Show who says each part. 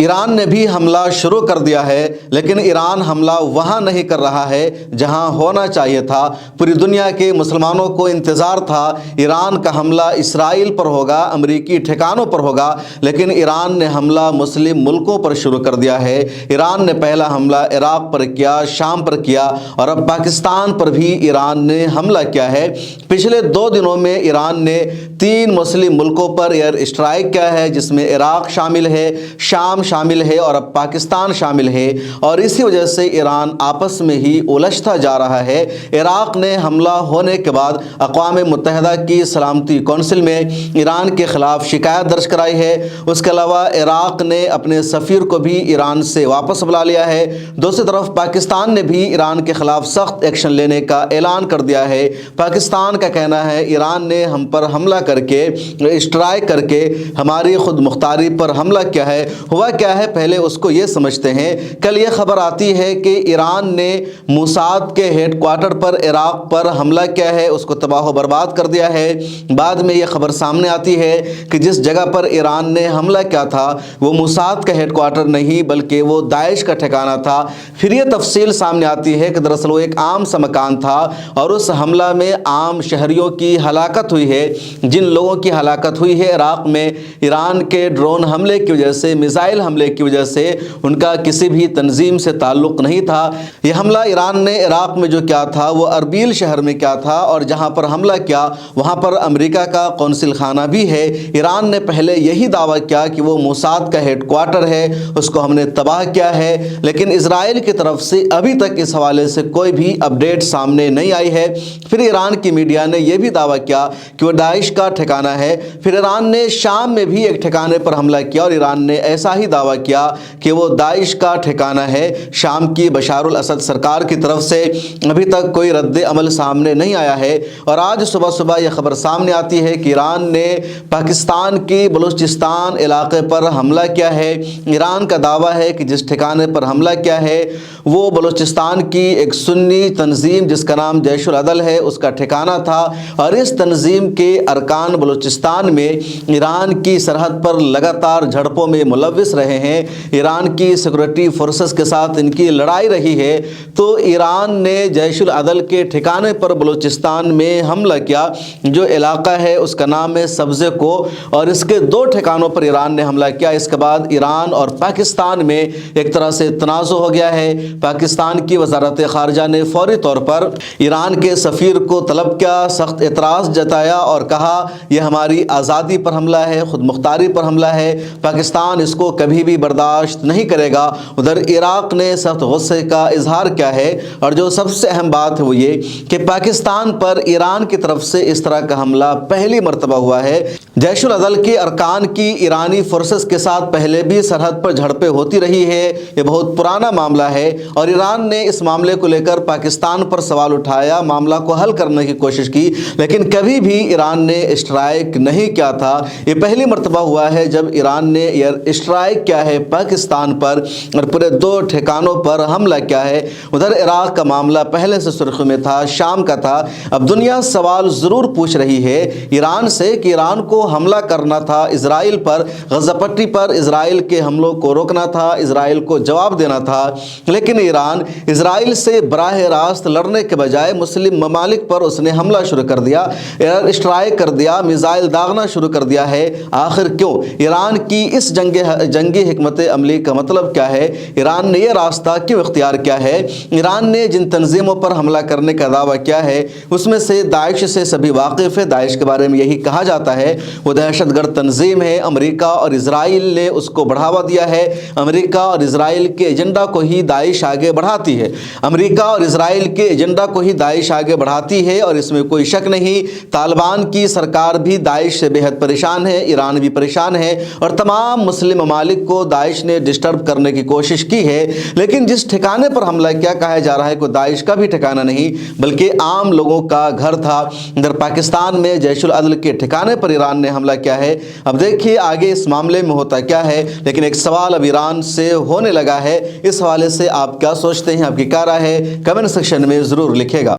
Speaker 1: ایران نے بھی حملہ شروع کر دیا ہے، لیکن ایران حملہ وہاں نہیں کر رہا ہے جہاں ہونا چاہیے تھا۔ پوری دنیا کے مسلمانوں کو انتظار تھا ایران کا حملہ اسرائیل پر ہوگا، امریکی ٹھکانوں پر ہوگا، لیکن ایران نے حملہ مسلم ملکوں پر شروع کر دیا ہے۔ ایران نے پہلا حملہ عراق پر کیا، شام پر کیا، اور اب پاکستان پر بھی ایران نے حملہ کیا ہے۔ پچھلے 2 دنوں میں ایران نے 3 مسلم ملکوں پر ایئر اسٹرائک کیا ہے، جس میں عراق شامل ہے، شام شامل ہے اور اب پاکستان شامل ہے، اور اسی وجہ سے ایران آپس میں ہی الجھتا جا رہا ہے۔ عراق نے حملہ ہونے کے بعد اقوام متحدہ کی سلامتی کونسل میں ایران کے خلاف شکایت درج کرائی ہے۔ اس کے علاوہ عراق نے اپنے سفیر کو بھی ایران سے واپس بلا لیا ہے۔ دوسری طرف پاکستان نے بھی ایران کے خلاف سخت ایکشن لینے کا اعلان کر دیا ہے۔ پاکستان کا کہنا ہے ایران نے ہم پر حملہ کر کے، اسٹرائک کر کے ہماری خود مختاری پر حملہ کیا ہے۔ ہوا کیا ہے پہلے اس کو یہ سمجھتے ہیں۔ کل یہ خبر آتی ہے کہ ایران نے موساد کے ہیڈ کوارٹر پر عراق پر حملہ کیا ہے، اس کو تباہ و برباد کر دیا ہے۔ بعد میں یہ خبر سامنے آتی ہے کہ جس جگہ پر ایران نے حملہ کیا تھا وہ موساد کا ہیڈ کوارٹر نہیں بلکہ وہ داعش کا ٹھکانہ تھا۔ پھر یہ تفصیل سامنے آتی ہے کہ دراصل وہ ایک عام سا مکان تھا اور اس حملہ میں عام شہریوں کی ہلاکت ہوئی ہے۔ جن لوگوں کی ہلاکت ہوئی ہے عراق میں ایران کے ڈرون حملے کی وجہ سے، میزائل حملے کی وجہ سے، ان کا کسی بھی تنظیم سے تعلق نہیں تھا۔ یہ حملہ ایران نے عراق میں جو کیا تھا وہ اربیل شہر میں کیا تھا، اور جہاں پر حملہ کیا وہاں پر امریکہ کا قونصل خانہ بھی ہے۔ ایران نے پہلے یہی دعویٰ کیا کہ وہ موساد کا ہیڈ کوارٹر ہے، اس کو ہم نے تباہ کیا ہے، لیکن اسرائیل کی طرف سے ابھی تک اس حوالے سے کوئی بھی اپڈیٹ سامنے نہیں آئی ہے۔ پھر ایران کی میڈیا نے یہ بھی دعویٰ کیا کہ وہ داعش کا ٹھکانہ ہے۔ پھر ایران نے شام میں بھی ایک ٹھکانے پر حملہ کیا اور ایران نے ایسا ہی دعویٰ کیا کہ وہ داعش کا ٹھکانہ ہے۔ شام کی بشار الاسد سرکار کی طرف سے ابھی تک کوئی رد عمل سامنے نہیں آیا ہے، اور آج صبح یہ خبر سامنے آتی ہے کہ ایران نے پاکستان کی بلوچستان علاقے پر حملہ کیا ہے۔ ایران کا دعویٰ ہے کہ جس ٹھکانے پر حملہ کیا ہے وہ بلوچستان کی ایک سنی تنظیم جس کا نام جیش العدل ہے اس کا ٹھکانہ تھا، اور اس تنظیم کے ارکان بلوچستان میں ایران کی سرحد پر لگاتار جھڑپوں میں ملوث رہے ہیں۔ ایران کی سیکورٹی فورسز کے ساتھ ان کی لڑائی رہی ہے، تو ایران نے جیش العدل کے ٹھکانے پر بلوچستان میں حملہ کیا۔ جو علاقہ ہے اس کا نام ہے سبزے کو، اور اس کے 2 ٹھکانوں پر ایران نے حملہ کیا۔ اس کے بعد ایران اور پاکستان میں ایک طرح سے تنازع ہو گیا ہے۔ پاکستان کی وزارت خارجہ نے فوری طور پر ایران کے سفیر کو طلب کیا، سخت اعتراض جتایا اور کہا یہ ہماری آزادی پر حملہ ہے، خود مختاری پر حملہ ہے، پاکستان اس کو کبھی بھی برداشت نہیں کرے گا۔ ادھر عراق نے سخت غصے کا اظہار کیا ہے، اور جو سب سے اہم بات ہے وہ یہ کہ پاکستان پر ایران کی طرف سے اس طرح کا حملہ پہلی مرتبہ ہوا ہے۔ جیش العدل کے ارکان کی ایرانی فورسز کے ساتھ پہلے بھی سرحد پر جھڑپیں ہوتی رہی ہے، یہ بہت پرانا معاملہ ہے، اور ایران نے اس معاملے کو لے کر پاکستان پر سوال اٹھایا، معاملہ کو حل کرنے کی کوشش کی، لیکن کبھی بھی ایران نے اسٹرائک نہیں کیا تھا۔ یہ پہلی مرتبہ ہوا ہے جب ایران نے ایئر اسٹرائک کیا ہے پاکستان پر اور پورے 2 ٹھکانوں پر حملہ کیا ہے۔ ادھر عراق کا معاملہ پہلے سے سرخی میں تھا، شام کا تھا۔ اب دنیا سوال ضرور پوچھ رہی ہے ایران سے کہ ایران کو حملہ کرنا تھا اسرائیل پر، غزہ پٹی پر اسرائیل کے حملوں کو روکنا تھا، اسرائیل کو جواب دینا تھا، لیکن ایران اسرائیل سے براہ راست لڑنے کے بجائے مسلم ممالک پر اس نے حملہ شروع کر دیا، ایئر اسٹرائک کر دیا، میزائل داغنا شروع کر دیا ہے۔ آخر کیوں؟ ایران کی اس جنگی حکمت عملی کا مطلب کیا ہے؟ ایران نے یہ راستہ کیوں اختیار کیا ہے؟ ایران نے جن تنظیموں پر حملہ کرنے کا دعویٰ کیا ہے اس میں سے داعش سے سبھی واقف ہے۔ داعش کے بارے میں یہی کہا جاتا ہے وہ دہشت گرد تنظیم ہے، امریکہ اور اسرائیل نے اس کو بڑھاوا دیا ہے۔ امریکہ اور اسرائیل کے ایجنڈا کو ہی داعش آگے بڑھاتی ہے، امریکہ اور اسرائیل کے ایجنڈا کو ہی داعش آگے بڑھاتی ہے، اور اس میں کوئی شک نہیں۔ طالبان کی سرکار بھی داعش سے بے حد پریشان ہے، ایران بھی پریشان ہے، اور تمام مسلم ممالک کو داعش نے ڈسٹرب کرنے کی کوشش کی ہے، لیکن جس ٹھکانے پر حملہ کیا کہا جا رہا ہے کہ داعش کا بھی ٹھکانہ نہیں بلکہ عام لوگوں کا گھر تھا۔ ادھر پاکستان میں جیش العدل کے ٹھکانے پر ایران نے حملہ کیا ہے۔ اب دیکھیے آگے اس معاملے میں ہوتا کیا ہے، لیکن ایک سوال اب ایران سے ہونے لگا ہے۔ اس حوالے سے آپ کیا سوچتے ہیں؟ آپ کی کیا رائے ہے؟ کمنٹ سیکشن میں ضرور لکھے گا۔